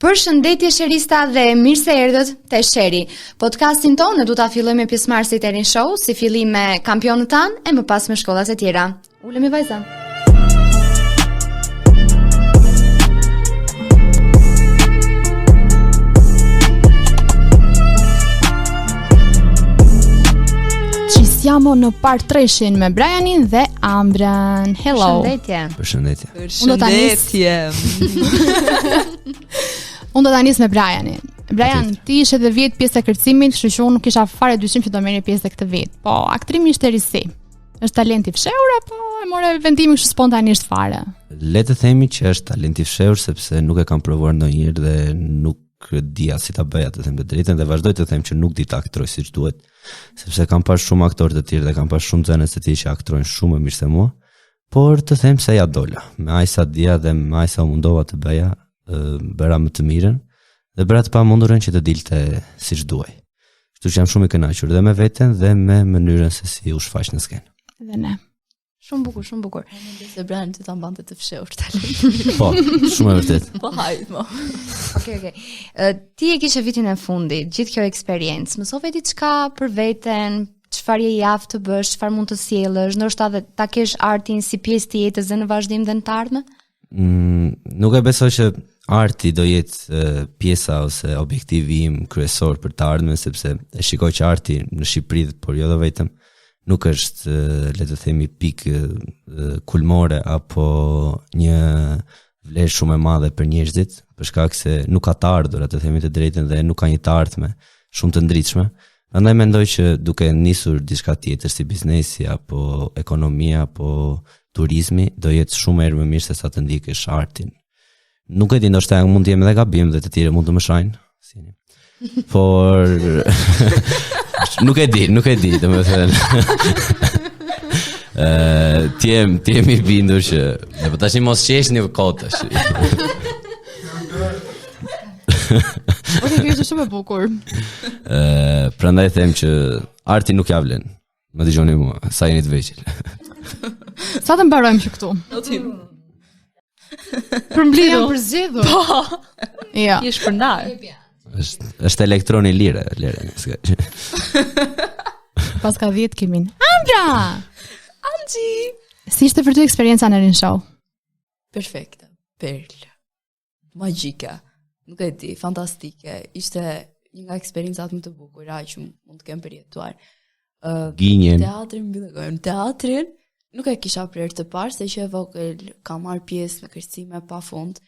Përshëndetje Sherista dhe mirë se erdhët te Sheri. Podcastin tonë do ta fillojmë me pjesëmarrësit e Erin Show, si fillim me kampionët tanë e më pas me shkollat e tjera. Ulemi vajza. Siamo në partreshin me Brianin dhe Ambran. Hello. Përshëndetje. Unë do ta nis me Brianin. Brian, ti ishe dhe vjet pjesë e kërcimit, kështu që unë nuk kisha fare dyshim që do merrje pjesë tek këtë vit. Po, aktrimi ishte risi. Është talent i fshehur apo e morë vendimin kështu spontanisht fare? Le të themi që është talent i fshehur sepse nuk e kam provuar ndonjëherë dhe nuk dia si ta bëja, të them të drejtën, dhe vazhdoj të them që nuk di ta aktroj siç duhet, sepse kam pas shumë aktorë të tjerë dhe kam pas shumë nxënës të tjerë që aktrojnë shumë më mirë se mua, por të them se ja dola. Me aq sa dia dhe me aq sa mundova të bëja, bëra më të mirën dhe bëra të pamundurën që të dilte siç duaj. Kështu që jam shumë i kënaqur dhe me veten dhe me mënyrën se si u shfaq në skenë. Dhe ne. Shumë bukur, shumë bukur. Mendoj se Brian ti ta mbante të fshehur talent. Po, shumë e vërtet. Po hajt mo. Okej. Ti e kishe vitin e fundit, gjithë kjo eksperiencë. Mësove diçka për veten, çfarë je i aftë të bësh, çfarë mund të sjellësh, ndoshta edhe ta kesh artin si pjesë të jetës dhe në vazhdim dhe në të ardhmen? Nuk e besoj që arti do jetë pjesa ose objektivi im kryesor për të ardhmen, sepse e shikoj që arti në Shqipëri, por jo vetëm, nuk është, le të themi, pikë kulmore apo një vlerë shumë e madhe për njerëzit, për shkak se nuk ka të ardhur, të themi të drejtën, dhe nuk ka një të ardhme shumë të ndritshme. Prandaj mendoj që duke nisur diçka tjetër si biznesi apo ekonomia apo turizmi, do jetë shumë herë më mirë se sa të ndjekësh artin. Nuk e di, ndoshta mund të jem edhe gabim dhe të tjerë mund të më shajnë, por nuk e di, domethënë. Ti jemi i bindur që po tash mos qeshni kotash. Ose kjo është shumë e bukur. Prandaj them që arti nuk ja vlen. Më dëgjoni mua, sa jeni të vegjël. Sa të mbarojmë që këtu? Për mblidhur, për zgjedhur. Po. Ja. Je shpërndar. Është elektroni lire. Pas ka 10 kimin. Ambra! Anxhi. Si ishte për ty eksperienca në Erin Show? Perfekte. Perl. Magjike. Nuk e di, fantastike. Ishte një nga eksperiencat më të bukura që mund të kem përjetuar. Gënjen. Teatrin nuk e kisha prerë të parë, se që e vogël kam marrë pjesë në kërcime pafund,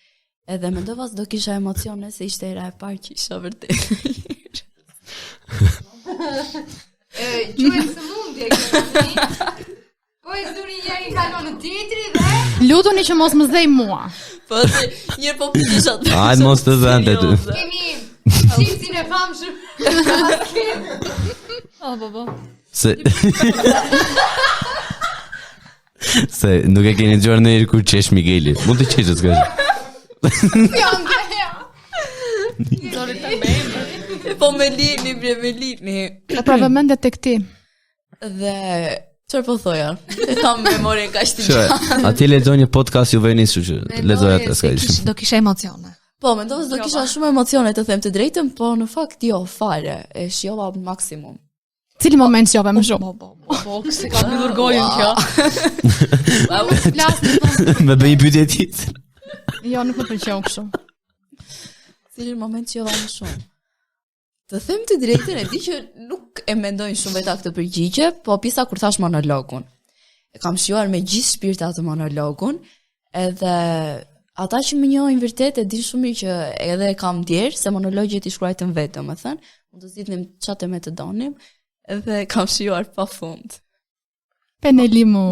edhe mendova se do kisha emocione, se ishte era e parë që isha vërtet. Quhet sëmundje kjo. Po e zuri njëri kalon në tjetri dhe Lutuni që mos më zdej mua. Po një po kisha. Hajde mos të dhënë ty. kemi çiftin e famshëm. Po. Se nuk e keni dëgjuar ndonjëherë kur qesh Migeli. Mund të qeshësh kështu. Jo, Andrea. Zori ta bëjmë. Po me lini. Pra vëmendje tek ti. Dhe çfarë po thoja? E kam memorien kaq të gjatë. Aty lexoj një podcast Juvenis, kështu që lexoj atë s'ka ishim. Do kisha emocione. Po, mendova se do kisha shumë emocione, të them të drejtën, po në fakt jo, fare. E shijova në maksimum. Cili moment sjove më shumë? Po, se ka mbyllur gojën kjo. Me bëj një pyetje tjetër. Jo, nuk më pëlqeu kështu. Cili moment sjova më shumë? Të them të drejtën, e di që nuk e mendojnë shumë vetë këtë përgjigje, po pjesa kur thash monologun. E kam shijuar me gjithë shpirt atë monologun, edhe ata që më njohin vërtet e din shumë mirë që edhe e kam djerë, se monologjet i shkruajtën vetë, domethënë, mund të zgjidhnim çfarë me të donim, edhe kam shijuar pafund. Penelimu.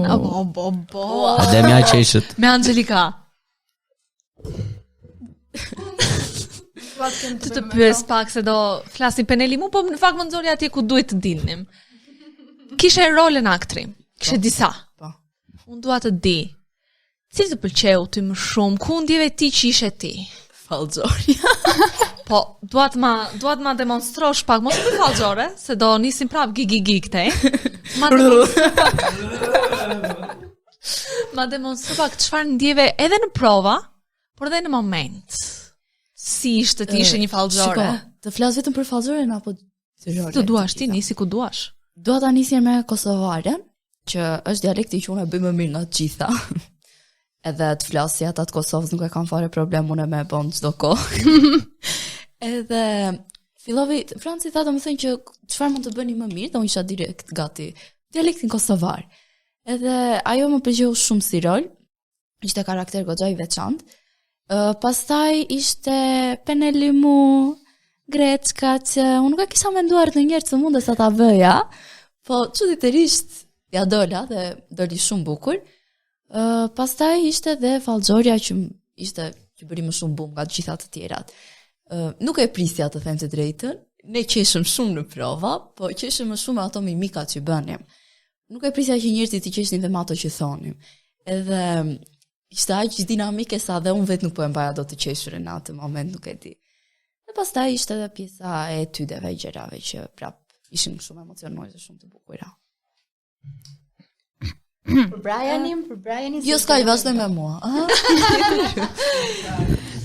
Po. A dhe mja qeshët. Me Angelika. Të pyes pak se do flasim Penelimu, po në fakt më nxori atje ku duhet të dilnim. Kishe rolën aktrim, kishe disa. Po. Unë dua të di, cili të pëlqeu ty më shumë, ku ndjeve ti që ishe ti? Fallxorja. Po, duat ma demonstrosh pak, mos për fallxore, se do nisim prap gigi këtej. Ma demonstrosh pak çfarë ndjeve edhe në prova, por edhe në moment. Si ishte të ishe një fallxore? Të flas vetëm për fallxoren apo të role? Të duash ti, nisi ku duash. Dua ta nisja me kosovaren, që është dialekti që unë e bëj më mirë nga të gjitha. Edhe të flasja ata të Kosovës nuk e kam fare problem unë me bon çdo kohë. Edhe fillovi Franci tha domethënë që çfarë mund të bëni më mirë, dhe unë isha direkt gati dialektin kosovar. Edhe ajo më pëlqeu shumë si rol, ishte karakter goxha i veçantë. Pastaj ishte Penelimu, Greçka, që unë nuk e kisha menduar ndonjëherë se mundes ta bëja, po çuditërisht ja dola dhe doli shumë bukur. Pastaj ishte dhe fallxorja që bëri më shumë bum nga të gjitha të tjerat. Nuk e prisja të them të drejtën, ne qeshëm shumë në prova, po qeshëm më shumë ato mimikat që bënim. Nuk e prisja që njerëzit i qeshnin dhe me ato që thonim. Edhe ishte aq dinamike sa dhe unë vetë nuk po e mbaja do të qeshurin në atë moment, nuk e di. Dhe pastaj ishte edhe pjesa e etydeve, gjërave që prap ishin shumë emocionuese, shumë të bukura. Për Brianin. Jo, s'ka i vazhdoj me mua.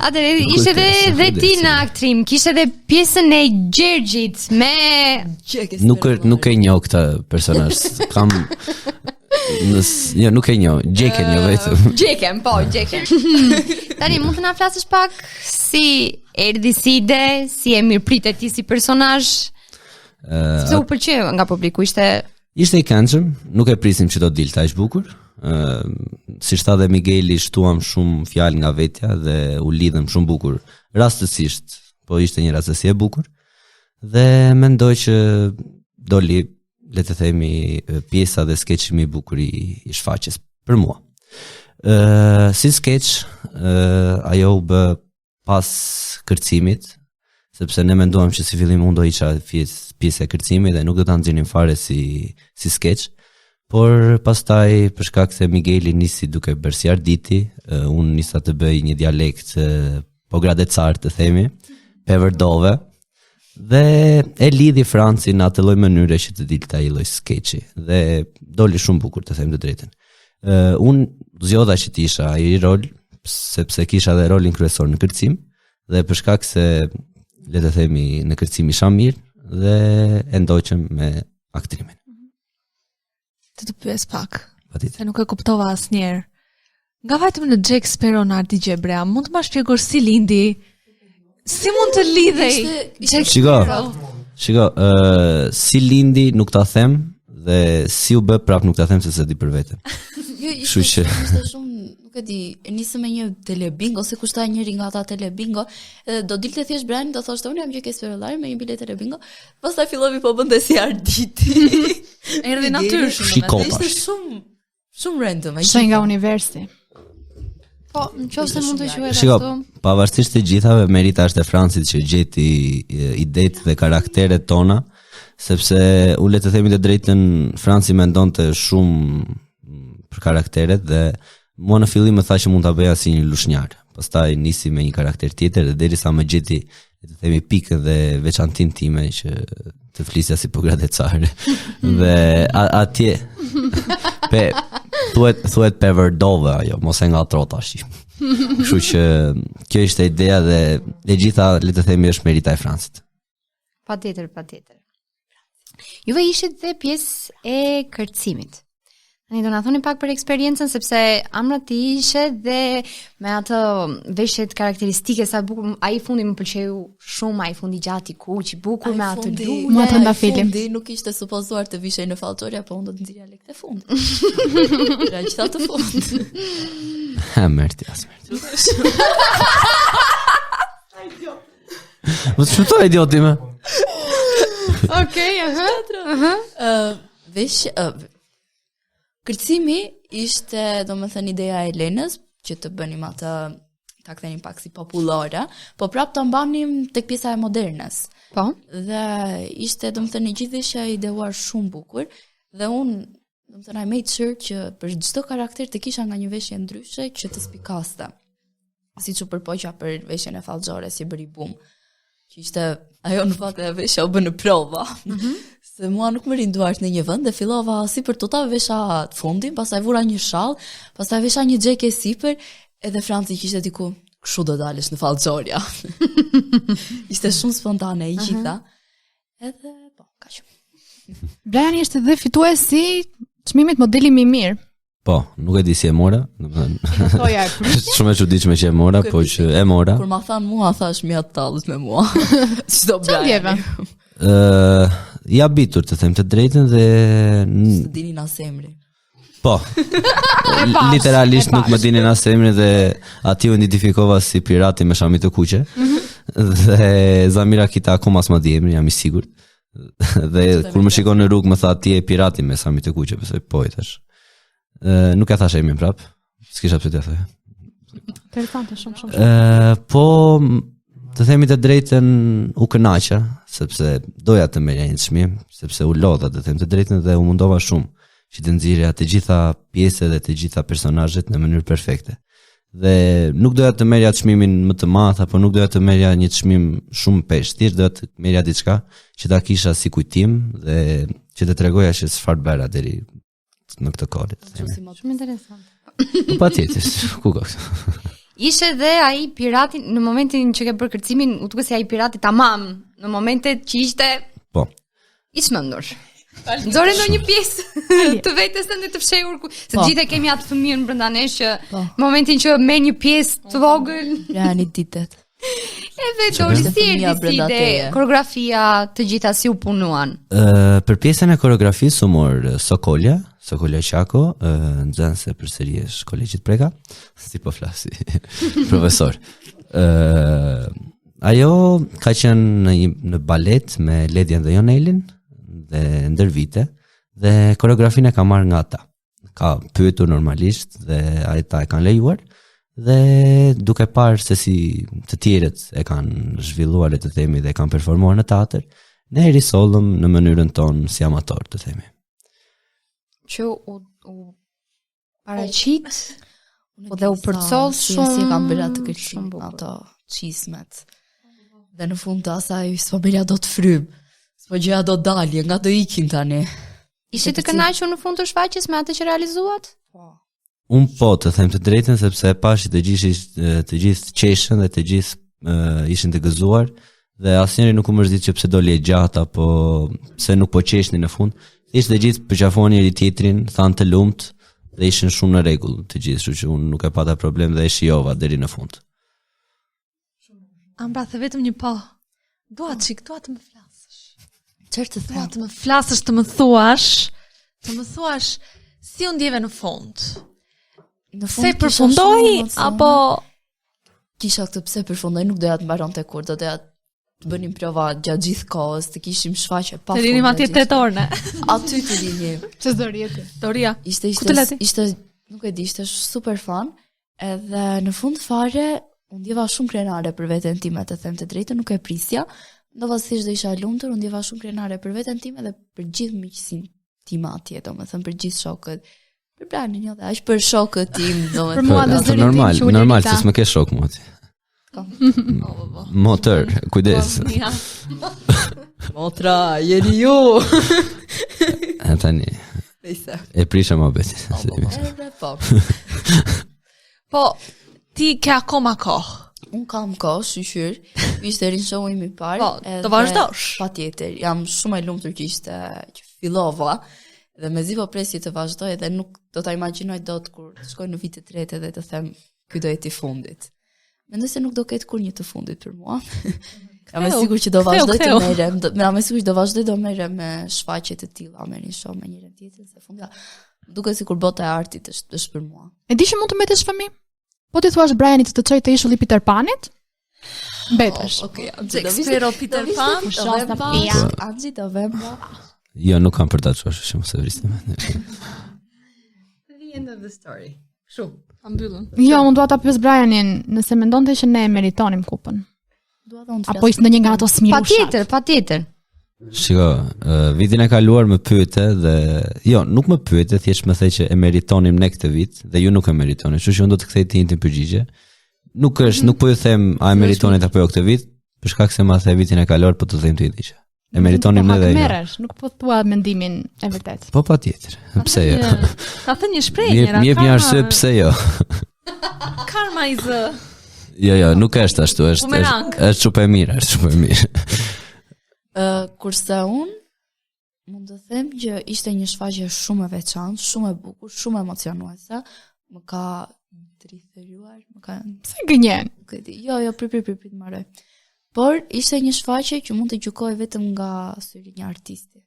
Atëherë ishte dhe ti në aktrim, kishte edhe pjesën e Gjergjit me Nuk e njoh këtë personazh. Kam jo, nuk e njoh. Gjeken jo vetëm. Gjeken. Tani mund të na flasësh pak si erdhi si ide, si e mirëpritet ti si personazh? Sepse u pëlqeu nga publiku, ishte i këndshëm, nuk e prisnim që do të dilte aq bukur. Si tha dhe Migueli, shtuam shumë fjalë nga vetja dhe u lidhëm shumë bukur. Rastësisht, po ishte një rastësi e bukur. Dhe mendoj që doli, le të themi, pjesa dhe skeçi më i bukur i shfaqjes për mua. Si skeç, ajo u bë pas kërcimit, sepse ne menduam që si fillim unë do isha pjesë e kërcimit dhe nuk do ta nxjerrim fare si skeç. Por pastaj për shkak se Migueli nisi duke bërë si arditi, unë nisa të bëj një dialekt po gradecar të themi, pevërdove, dhe e lidhi Franci në atë lloj mënyre që të dilte ai lloj skeçi dhe doli shumë bukur, të them të drejtën. Unë zgjodha që të isha ai rol sepse kisha edhe rolin kryesor në kërcim dhe për shkak se le të themi në kërcim isha mirë dhe e ndoqëm me aktrimin. Të pyes pak, Patjetër. se nuk e kuptova asnjëherë. Nga vetëm në Jack Sparrow në Arti Gjebrea, mund të ma shpjegosh si lindi? Si mund të lidhej? Shiko, si lindi nuk ta them dhe si u bë prap nuk ta them se se di për vete. Ishte shumë, nuk e di, e nisëm me një telebingo, se kushta njëri nga ata telebingo, edhe do dilte thjesht Brian, do thoshte unë jam Jack Sparrow me një bilet telebingo, pastaj fillovi po bënte si arditi. Erdhi natyrshëm. Ishte shumë random. Ishte nga universi. po, nëse mund të quhet Shiko, ashtu. pavarësisht të gjithave, merita është e Francit që gjeti idetë dhe karakteret tona, sepse u le të themi të drejtën, Franci mendonte shumë për karakteret dhe mua në fillim më tha që mund ta bëja si një lushnjar. Pastaj nisi me një karakter tjetër dhe derisa më gjeti, le të themi, pikën dhe veçantin time që të flisja si po gradecare. Dhe atje thuhet Pevërdove ajo, mos e ngatrot tash. Kështu që kjo ishte ideja dhe e gjitha, le të themi, është merita e Francit. Patjetër. Juve ishit dhe pjesë e kërcimit. Tani do na thoni pak për eksperiencën, sepse Amra ti ishe dhe me atë veshjet karakteristike sa bukur, ai fundi më pëlqeu shumë, ai fundi gjatë i kuq, i bukur me atë lule. Mua të nda film. Fundi nuk ishte supozuar të vishej në fallxorja, po unë do të nxjerrja lekë të fundit. Ra gjithë të fundit. Ha, merti. Më të shpëtoj idioti me. Okej, Kërcimi ishte, domethënë, ideja e Elenës që të bënim atë, ta kthenim pak si popullore, po prap ta mbanim tek pjesa e modernës. Po. Dhe ishte, domethënë, gjithë veshja e ideuar shumë bukur dhe unë, domethënë, I made sure që për çdo karakter të kisha nga një veshje ndryshe që të spikaste. Siç u përpoqja për veshjen e fallxores që bëri bum. Që ishte ajo në fakt e veshja u bë në prova. Se mua nuk më rinduart në një vend dhe fillova si për tuta vesha fundin, pastaj vura një shall, pastaj vesha një xheke sipër, edhe Franci që ishte diku kështu do dalësh në fallxorja. Ishte shumë spontane i gjitha. Edhe po, kaq. Briani është edhe fituesi çmimit modeli më i mirë. Po, nuk e di si e mora, domethënë. Thoja e prish. Shumë e çuditshme që e mora, po që e mora. Kur ma than mua, thash mi atë tallët me mua. Çdo ndjeve? Brian. Ja bitur të them të drejtën dhe Të dinin as emri. po. Literalisht nuk më dinin as emrin dhe aty u identifikova si pirati me shami të kuqe. Dhe Zamira kita akoma s'ma di emrin, jam i sigurt. Dhe kur më shikon në rrugë më tha ti je pirati me shami të kuqe, besoj po i thash. Nuk e thash emrin prap. S'kisha pse t'ja thoj. Interesante shumë. Po të themi të drejtën u kënaqa, sepse doja të merrja një çmim, sepse u lodha të them të drejtën dhe u mundova shumë që të nxirja të gjitha pjesët dhe të gjitha personazhet në mënyrë perfekte. Dhe nuk doja të merrja çmimin më të madh apo nuk doja të merrja një çmim shumë pesh, thjesht doja të merrja diçka që ta kisha si kujtim dhe që të tregoja se çfarë bëra deri në këtë kohë. Shumë interesant. Po patjetër, ku ka. Ishe dhe ai pirati në momentin që ke bërë kërcimin, u duket se ai pirati tamam, në momentet që ishte Po. i çmendur. Nxore ndonjë pjesë të vetes tënde të fshehur se gjithë e kemi atë fëmijën brenda nesh që në momentin që merr një pjesë të vogël, Briani ditet. edhe dorësia, koreografia, të gjitha si u punuan. Për pjesën e koreografisë u mor Sokolja Qako, nxënëse përsëri e Kolegjit Preka, si po flasi profesor. Ajo ka qenë në balet me Ledjen dhe Jonelin dhe ndër vite dhe koreografinë e ka marrë nga ata. Ka pyetur normalisht dhe ata e kanë lejuar dhe duke parë se si të tjerët e kanë zhvilluar le të themi dhe e kanë performuar në teatr, ne e risollëm në mënyrën tonë si amator të themi. Që u paraqit dhe u përcoll shumë si kam bërë atë kërcim ato çismet. Dhe në fund të asaj s'po bëja do të frym. S'po gjëja do dalje, nga do ikin tani. Ishte të kënaqur në fund të shfaqjes me atë që realizuat? Po. Unë po të them të drejtën sepse pashi të gjithë qeshën dhe të gjithë ishin të gëzuar dhe asnjëri nuk u mërzit që pse doli e gjatë apo pse nuk po qeshnin në fund. Ishte të gjithë përqafonin njëri tjetrin, thanë të lumt dhe ishin shumë në rregull të gjithë, kështu që unë nuk e pata problem dhe e shijova deri në fund. Ambra, the vetëm një po. Dua të më flasësh. Çfarë të Dua them? të më flasësh, të më thuash si u ndjeve në fund. Në Se kisha përfundoi shumë emocione. apo Kisha këtë pse përfundoi, nuk doja të mbaronte kur, do doja të bënim prova gjatë gjithë kohës, të kishim shfaqje pa të rinim atje 8 orë, ne? Aty të rinim. Ç'do rjeti? Doria. Ku të leti? Ishte nuk e di, ishte super fan, edhe në fund fare unë ndjeva shumë krenare për veten time, të them të drejtën, nuk e prisja. Ndova thjesht do isha e lumtur, unë ndjeva shumë krenare për veten time dhe për gjithë miqësinë time atje, domethënë për gjithë shokët. Për Brianin, jo, dhe aq për shokët tim, Për mua domethënë. dhe zërin tim Normal, që u normal, lirita. se s'më ke shok mua ti. Motor, kujdes. Motra, jeni ju. Tani Nëse. e prisha më betin. Edhe po. Po, ti ke akoma kohë. Un kam kohë, shqyr. Ishte rinshohu im i parë. Po, të vazhdosh. Patjetër, jam shumë e lumtur që fillova. Dhe mezi po presi të vazhdoj dhe nuk do ta imagjinoj dot kur të shkoj në vit të tretë dhe të them ky do jetë i fundit. Mendoj se nuk do ketë kur një të fundit për mua. Jam e sigurt që do vazhdoj të merrem, jam e sigurt që do vazhdoj të merrem me shfaqje të tilla, me një show me njërin tjetrin se fundja duket sikur bota e artit është për mua. E di që mund të mbetesh fëmijë? Po ti thuash Brianit të çojë të ishulli Peter Panit? Mbetesh. Okej, Shakespeare Peter Pan. Anxhi do vem. Jo, nuk kam për ta çuar, shumë se vrisim. The end of the story. Shumë. Ta mbyllën. Jo, unë dua ta pyes Brianin nëse mendonte që ne e meritonim kupën. Dua të unë. Apo ishte ndonjë nga ato smirusha. Patjetër. Shiko, vitin e kaluar më pyete dhe jo, nuk më pyete, thjesht më the që e meritonim ne këtë vit dhe ju nuk e meritonin. Kështu që unë do të kthej tintin përgjigje. Nuk po ju them a e meritonit apo jo këtë vit, për shkak se ma the vitin e kaluar, po të them ti diçka. E meritonim ne dhe jo. Merresh, nuk po thua mendimin e vërtet. Po patjetër. Pse jo? Ka thënë një shprehje, Jep një arsye pse jo. Karma is a Jo, nuk është ashtu, është shumë e mirë, është shumë e mirë. Kurse unë mund të them që ishte një shfaqje shumë e veçantë, shumë e bukur, shumë emocionuese. Më ka drithëruar, Se gënjen. Jo, prit të marrë. Por ishte një shfaqje që mund të gjykoj vetëm nga syri një artisti.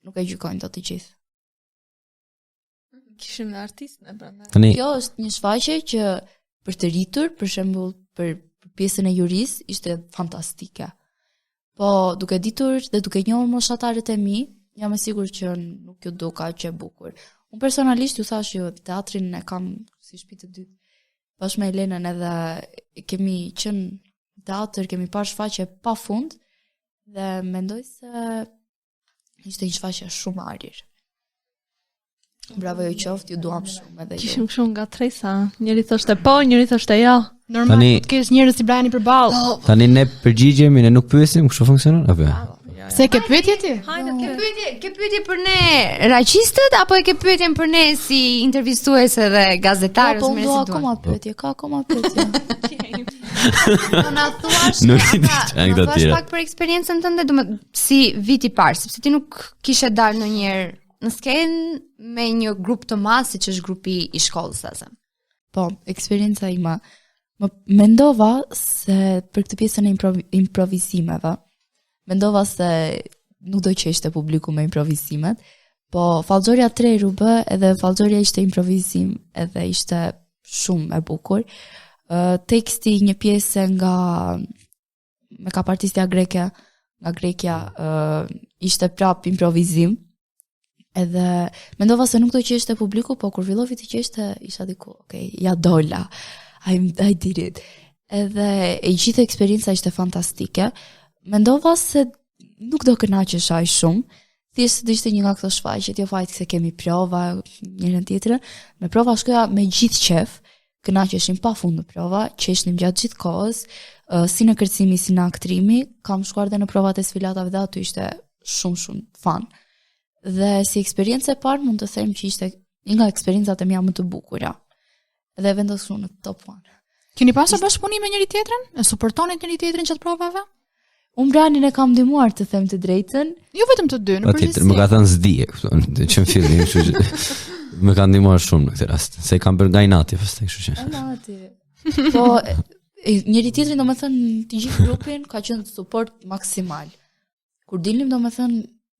Nuk e gjykojnë dot të gjithë. Kishim dhe artist në brenda. Kjo është një shfaqje që për të rritur, për shembull, për pjesën e juris, ishte fantastike. Po, duke ditur dhe duke njohur moshatarët e mi, jam e sigurt që nuk ju do kaq e bukur. Unë personalisht ju thash që teatrin e kam si shtëpi të dytë. Bashkë me Elenën edhe kemi qenë në teatr, kemi parë shfaqje pafund dhe mendoj se ishte një shfaqje shumë arir. Bravo ju qoftë, ju duam shumë edhe ju. Kishim shumë nga tresa. Njëri thoshte po, njëri thoshte jo. Normal, të kesh njerëz si Briani përballë. Tani ne përgjigjemi, ne nuk pyesim, kështu funksionon apo? Se ke pyetje ti? Hajde, ke pyetje për ne raqistët apo e ke pyetjen për ne si intervistuese dhe gazetarës? Po, do akoma pyetje, ka akoma pyetje. Do na thuash pak për eksperiencën tënde, si viti i parë, sepse ti nuk kishe dalë ndonjëherë në skenë me një grup të madh siç është grupi i shkollës asem. Po, eksperienca ime. Më mendova se për këtë pjesën e improvizimeve, mendova se nuk do qeshte publiku me improvizimet, po Fallxhoria 3 rubë edhe Fallxhoria ishte improvizim edhe ishte shumë e bukur. Teksti një pjesë nga me kapartistja greke, nga Greqja, ishte prap improvizim. Edhe mendova se nuk do qeshte publiku, po kur fillovi të qeshte, isha diku, okay, ja dola. I did it. Edhe e gjithë eksperienca ishte fantastike. Mendova se nuk do kënaqesh aq shumë. Thjesht do ishte një nga këto shfaqje, jo fakt se kemi prova njërin tjetrën. Me prova shkoja me gjithë qef, kënaqeshim pafund në prova, qeshnim gjatë gjithë kohës, si në kërcimi, si në aktrimi. Kam shkuar dhe në provat e sfilatave dhe aty ishte shumë fan. Dhe si eksperiencë e parë mund të them që ishte një nga eksperiencat e mia më të bukura. Dhe vendosur në top 1. Keni pasur bashkëpunim me njëri tjetrin? E suportonit njëri tjetrin gjatë provave? Unë Branin e kam ndihmuar të them të drejtën. Jo vetëm të dy, në përgjithësi. Më ka thënë s'di, që në fillim, kështu që më ka ndihmuar shumë në këtë rast. Se kam bërë nga inati pastaj, kështu që. Inati. Po njëri tjetrin domethënë të gjithë grupin ka qenë suport maksimal. Kur dilnim domethënë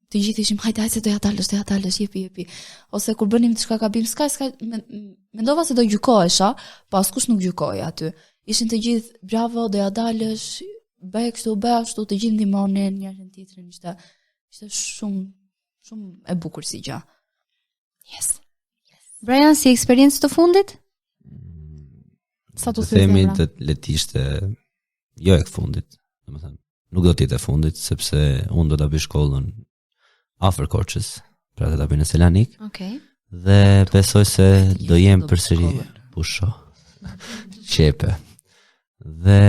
të gjithë ishim hajde se do ja dalësh, jepi. Ose kur bënim diçka gabim, s'ka mendova se do gjykohesha, po askush nuk gjykoi aty. Ishin të gjithë bravo, do ja dalësh, bëj kështu, të gjithë ndihmonin njërin tjetrin, ishte shumë e bukur si gjë. Yes. Brian, si eksperiencë të fundit? Sa të themi të letishte jo e fundit, domethënë, nuk do të jetë e fundit sepse unë do ta bëj shkollën afër Korçës, pra të ta bëj në Selanik. Okej. Dhe besoj se do jem përsëri pusho. Qepe. Dhe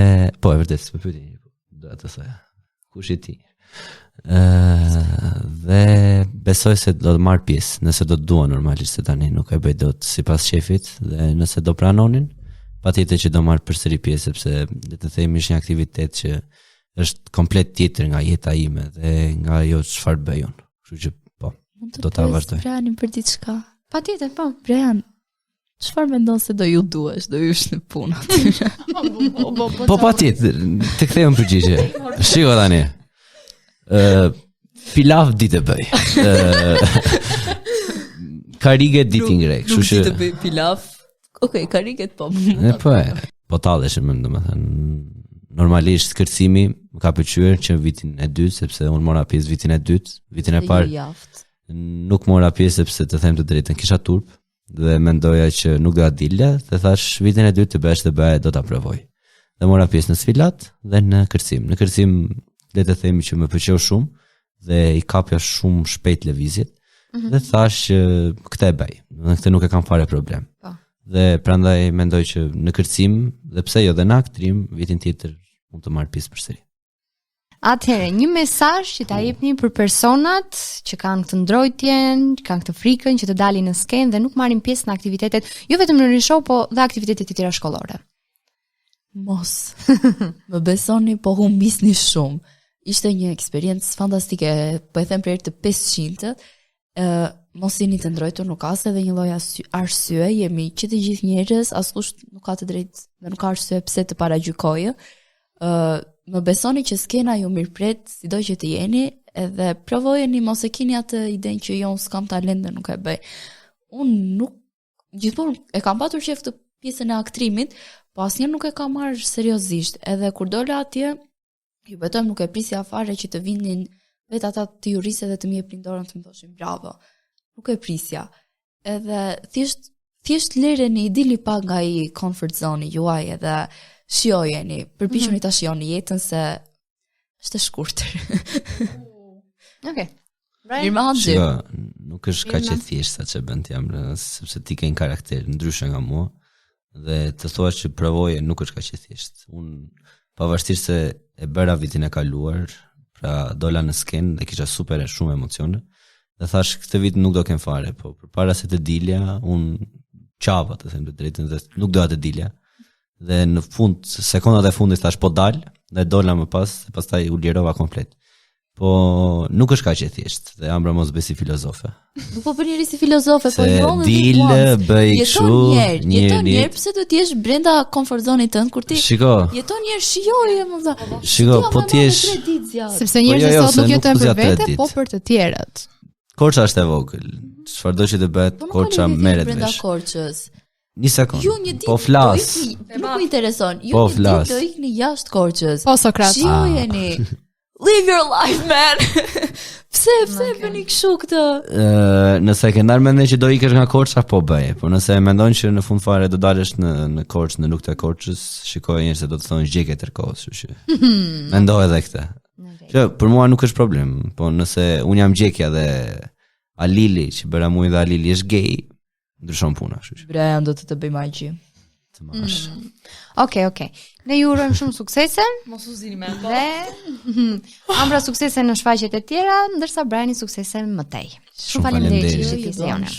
po e vërtet s'më pyeti. Do të thoya. Kush je ti? Dhe besoj se do të marr pjesë, nëse do të dua normalisht se tani nuk e bëj dot sipas shefit dhe nëse do pranonin, patjetër që do marr përsëri pjesë sepse le të themi është një aktivitet që është komplet tjetër nga jeta ime dhe nga ajo çfarë bëj unë. Kështu që po, do ta vazhdoj. Brianin për diçka. Patjetër, po. Brian, çfarë mendon se do ju duash, do ju në punë aty? Po patjetër, të kthejmë përgjigje. Shiko tani. Pilav ditë bëj. Karige ditë ngrek, kështu që ditë bëj pilav. Okej, kariget po. Po talleshim, domethënë normalisht kërcimi më ka pëlqyer që vitin e dytë sepse unë mora pjesë vitin e dytë, vitin e parë nuk mora pjesë sepse të them të drejtën kisha turp dhe mendoja që nuk do ta dilja, dhe thash vitin e dytë të bësh të bëj do ta provoj. Dhe mora pjesë në sfilat dhe në kërcim. Në kërcim le të themi që më pëlqeu shumë dhe i kapja shumë shpejt lëvizjet. Dhe thash që këtë e bëj. Në këtë nuk e kam fare problem. Dhe prandaj mendoj që në kërcim dhe pse jo dhe në aktrim vitin tjetër mund të marr pjesë përsëri. Atëherë, një mesazh që ta jepni për personat që kanë këtë ndrojtjen, kanë këtë frikën që të dalin në skenë dhe nuk marrin pjesë në aktivitetet, jo vetëm në show, po dhe aktivitetet e tjera shkollore. Mos. Më besoni, po humbisni shumë. Ishte një eksperiencë fantastike, po e them për herë të 500-të. Mos jeni të ndrojtur, nuk ka se dhe një lloj arsye, jemi që të gjithë njerëz, askush nuk ka të drejtë dhe nuk ka arsye pse të paragjykojë. Më besoni që skena ju mirëpret, sido që të jeni, edhe provojeni, mos e keni atë idenë që jo, s'kam talent dhe nuk e bëj. Unë nuk, gjithmonë e kam patur qejf të pjesën e aktrimit, po asnjëherë nuk e kam marrë seriozisht, edhe kur dola atje, ju betoj nuk e prisja fare që të vinin vetë ata të jurisë dhe të më jepnin dorën të më thoshin bravo. Nuk e prisja. Edhe thjesht lereni, dili pak nga i comfort zone juaj edhe shijojeni, përpiqeni ta shijoni jetën se është e shkurtër. Okej. Mirëmëngjes. Shiko, nuk është kaq e thjeshtë sa që bën ti jam, sepse ti ke një karakter ndryshe nga mua dhe të thua që provoje nuk është kaq e thjeshtë. Unë pavarësisht se e bëra vitin e kaluar, pra dola në skenë dhe kisha shumë emocione. Dhe thash këtë vit nuk do kem fare, po përpara se të dilja, unë qava të them të drejtën dhe nuk doja të dilja. Dhe në fund, sekondat e fundit thash po dal, dhe dola më pas, dhe pastaj u lirova komplet. Po nuk është kaq e thjeshtë, dhe Ambra mos bëj si filozofe. Nuk po bëni si filozofe, po jo në dil, bëj kështu, jeton njerë, pse do t'jesh brenda comfort zonit tënd kur ti shiko, jeton njerë shijoje më dha. Shiko, po t'jesh, sepse njerëzit sot nuk jetojnë për vete, po për të tjerët. Korça është e vogël. Çfarëdo që të bëhet, Korça merret brenda vesh. Korçës. Një sekond. Ju një ditë po flas. Nuk më intereson. Ju Po një flas. ditë do ikni jashtë Korçës. Po Sokrat. Shijojeni. Live your life, man. Pse bëni kështu këtë? Nëse ke ndar mendjen që do ikesh nga Korça, po bëje. Po nëse e mendon që në fund fare do dalësh në Korçë, në rrugën e Korçës, shikoj njerëz se do të thonë gjeke tërkohës, kështu që. Mendoj edhe këtë. Që për mua nuk është problem, po nëse unë jam gjekja dhe Alili, që bëra mua dhe Alili është gay, ndryshon puna, kështu që. Brian do të bëj magji. Të mash. Okej. Ne ju urojmë shumë suksese Mos u zini me ato. dhe Ambra suksese në shfaqjet e tjera, ndërsa Briani suksese më tej. Shumë faleminderit që faleminderit. ishit pjesë jone.